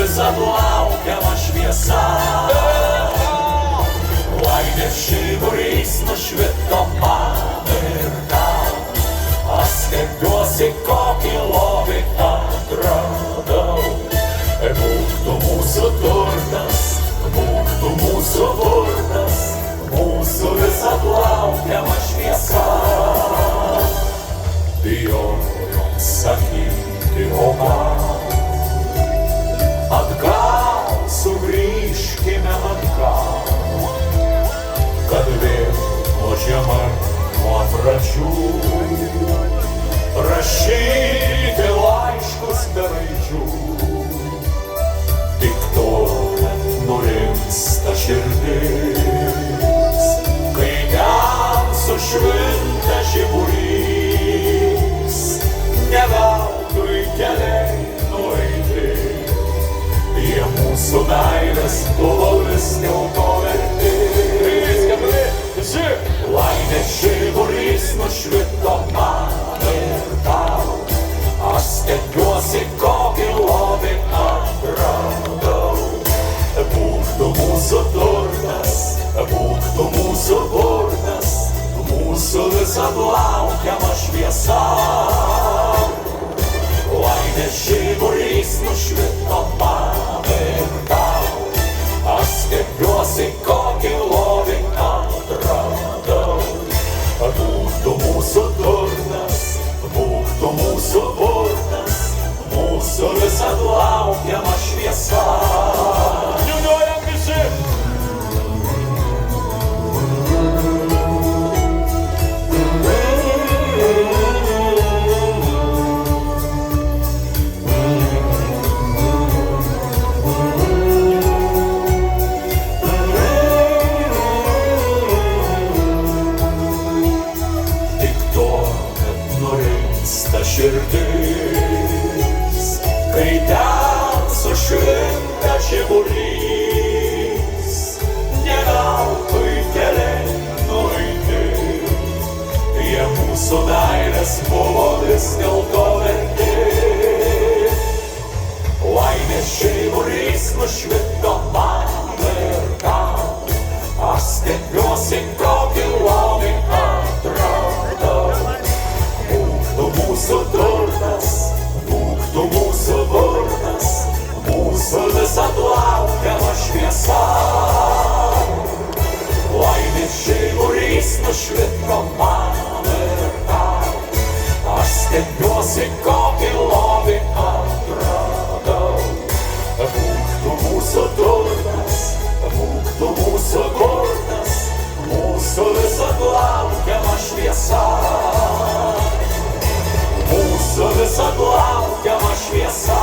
visad laukiama šviesa. Laimės žiburys nušvito man ir tau. Aš stebiuosi, kokį lobį atradau. Būk tu mūsų turtas, būk tu mūsų burtas, mūsų visad laukiama šviesa. Bijojom sakyti, o gal, atgal, sugrįžkime atgal, kad vėl nuo žiemą, nuo pradžių rašyti laiškus be raidžių. Tik to, kad nurimsta širdis, kai ten sušvinta žiburys, ne veltui keliai nueiti, jie mūsų meilės buvo vis dėlto verti. Laimės žiburys nušvito man ir tau. Aš stebiuosi, kokį lobį atradau. Būk tu mūsų turtas, būk tu mūsų burtas, mūsų visad laukiama šviesa. Laimės žiburys nušvito man ir tau. Aš stebiuosi, kokį lobį atradau. Būk tu mūsų turtas, būk tu mūsų burtas, mūsų visad laukiama šviesa. Niūniuojam visi! Širdis, kai ten sušvinta žiburys, ne veltui keliai nueiti, jie mūsų meilės buvo vis dėlto verti. Laimės žiburys nušvito man ir tau. Aš stebiuosi, kokį lobį atradau. Mūsų turtas, būk tu mūsų burtas, mūsų visad laukiama šviesa. Laimės žiburys nušvito man ir tau. Aš stebiuosi, kokį lobį atradau. Būk tu mūsų turtas, būk tu mūsų burtas, mūsų visad laukiama šviesa. Mūsų visad laukiama šviesa.